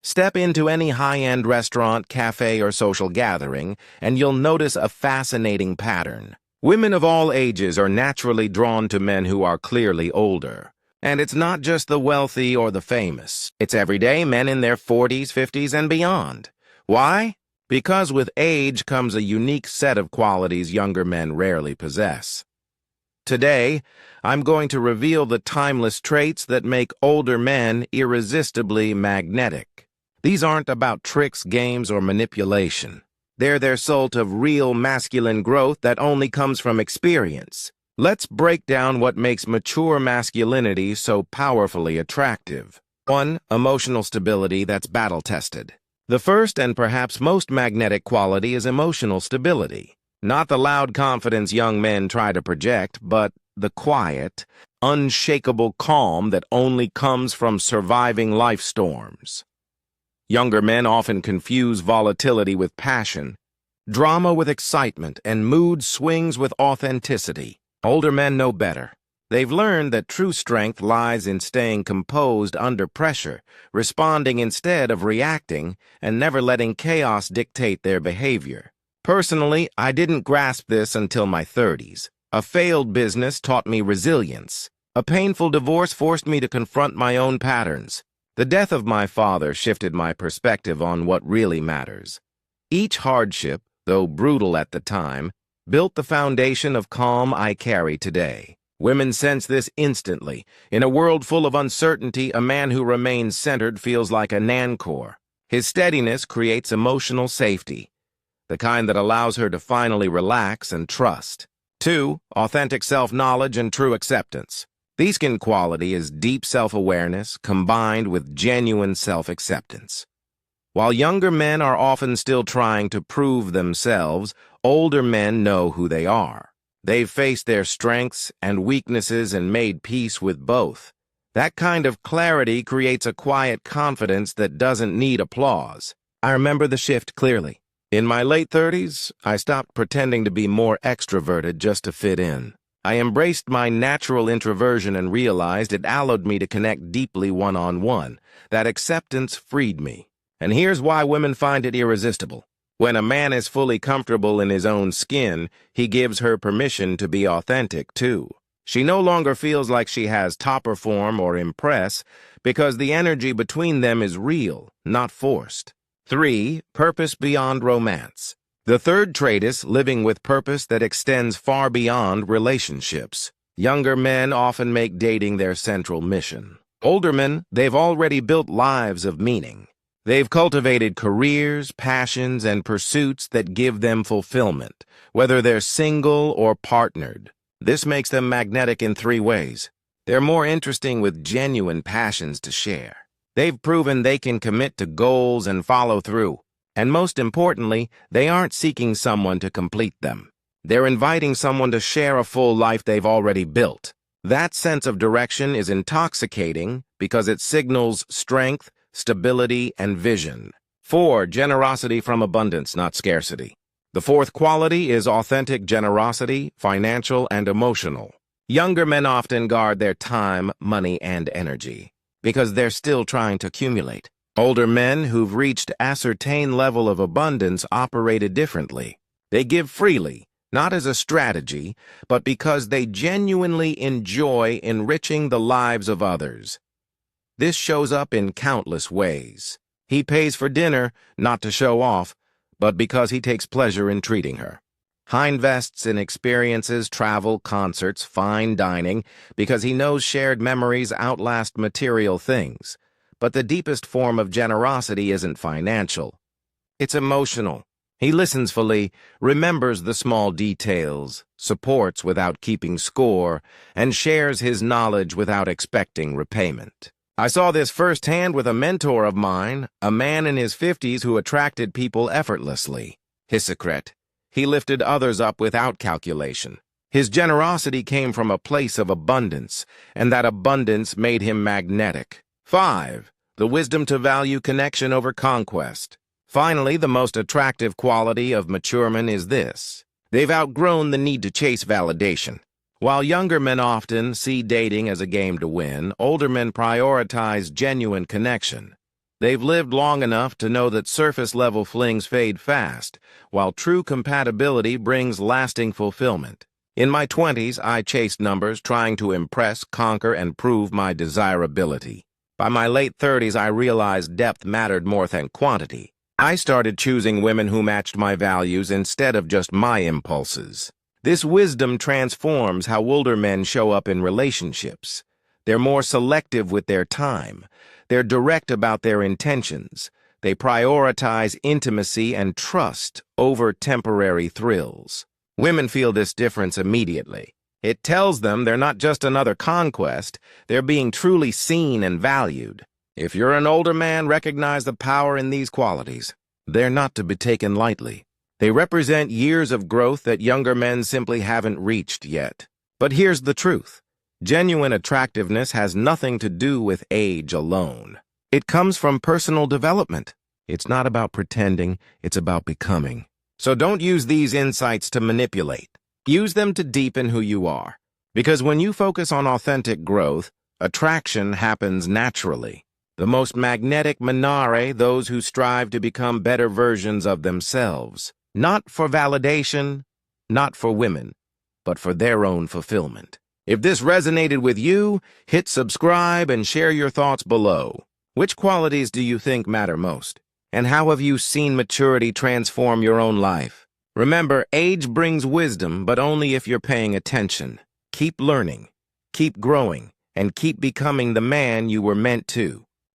Step into any high-end restaurant, cafe, or social gathering, and you'll notice a fascinating pattern. Women of all ages are naturally drawn to men who are clearly older. And it's not just the wealthy or the famous. It's everyday men in their 40s, 50s, and beyond. Why? Because with age comes a unique set of qualities younger men rarely possess. Today, I'm going to reveal the timeless traits that make older men irresistibly magnetic. These aren't about tricks, games, or manipulation. They're their result of real masculine growth that only comes from experience. Let's break down what makes mature masculinity so powerfully attractive. 1. Emotional stability that's battle-tested. The first and perhaps most magnetic quality is emotional stability. Not the loud confidence young men try to project, but the quiet, unshakable calm that only comes from surviving life storms. Younger men often confuse volatility with passion, drama with excitement, and mood swings with authenticity. Older men know better. They've learned that true strength lies in staying composed under pressure, responding instead of reacting, and never letting chaos dictate their behavior. Personally, I didn't grasp this until my 30s. A failed business taught me resilience. A painful divorce forced me to confront my own patterns. The death of my father shifted my perspective on what really matters. Each hardship, though brutal at the time, built the foundation of calm I carry today. Women sense this instantly. In a world full of uncertainty, a man who remains centered feels like a Nancor. His steadiness creates emotional safety, the kind that allows her to finally relax and trust. 2. Authentic self-knowledge and true acceptance. These quality is deep self-awareness combined with genuine self-acceptance. While younger men are often still trying to prove themselves, older men know who they are. They've faced their strengths and weaknesses and made peace with both. That kind of clarity creates a quiet confidence that doesn't need applause. I remember the shift clearly. In my late 30s, I stopped pretending to be more extroverted just to fit in. I embraced my natural introversion and realized it allowed me to connect deeply one-on-one. That acceptance freed me. And here's why women find it irresistible. When a man is fully comfortable in his own skin, he gives her permission to be authentic too. She no longer feels like she has to perform or impress because the energy between them is real, not forced. 3. Purpose beyond romance. The third trait is living with purpose that extends far beyond relationships. Younger men often make dating their central mission. Older men, they've already built lives of meaning. They've cultivated careers, passions, and pursuits that give them fulfillment, whether they're single or partnered. This makes them magnetic in 3 ways. They're more interesting with genuine passions to share. They've proven they can commit to goals and follow through. And most importantly, they aren't seeking someone to complete them. They're inviting someone to share a full life they've already built. That sense of direction is intoxicating because it signals strength, stability, and vision. 4. Generosity from abundance, not scarcity. The fourth quality is authentic generosity, financial and emotional. Younger men often guard their time, money, and energy because they're still trying to accumulate. Older men who've reached ascertained level of abundance operated differently. They give freely, not as a strategy, but because they genuinely enjoy enriching the lives of others. This shows up in countless ways. He pays for dinner, not to show off, but because he takes pleasure in treating her. He invests in experiences, travel, concerts, fine dining, because he knows shared memories outlast material things. But the deepest form of generosity isn't financial. It's emotional. He listens fully, remembers the small details, supports without keeping score, and shares his knowledge without expecting repayment. I saw this firsthand with a mentor of mine, a man in his 50s who attracted people effortlessly. His secret: he lifted others up without calculation. His generosity came from a place of abundance, and that abundance made him magnetic. 5. The wisdom to value connection over conquest. Finally, the most attractive quality of mature men is this: they've outgrown the need to chase validation. While younger men often see dating as a game to win, older men prioritize genuine connection. They've lived long enough to know that surface-level flings fade fast, while true compatibility brings lasting fulfillment. In my 20s, I chased numbers, trying to impress, conquer, and prove my desirability. By my late 30s, I realized depth mattered more than quantity. I started choosing women who matched my values instead of just my impulses. This wisdom transforms how older men show up in relationships. They're more selective with their time. They're direct about their intentions. They prioritize intimacy and trust over temporary thrills. Women feel this difference immediately. It tells them they're not just another conquest, they're being truly seen and valued. If you're an older man, recognize the power in these qualities. They're not to be taken lightly. They represent years of growth that younger men simply haven't reached yet. But here's the truth. Genuine attractiveness has nothing to do with age alone. It comes from personal development. It's not about pretending, it's about becoming. So don't use these insights to manipulate. Use them to deepen who you are. Because when you focus on authentic growth, attraction happens naturally. The most magnetic menare, those who strive to become better versions of themselves. Not for validation, not for women, but for their own fulfillment. If this resonated with you, hit subscribe and share your thoughts below. Which qualities do you think matter most? And how have you seen maturity transform your own life? Remember, age brings wisdom, but only if you're paying attention. Keep learning, keep growing, and keep becoming the man you were meant to.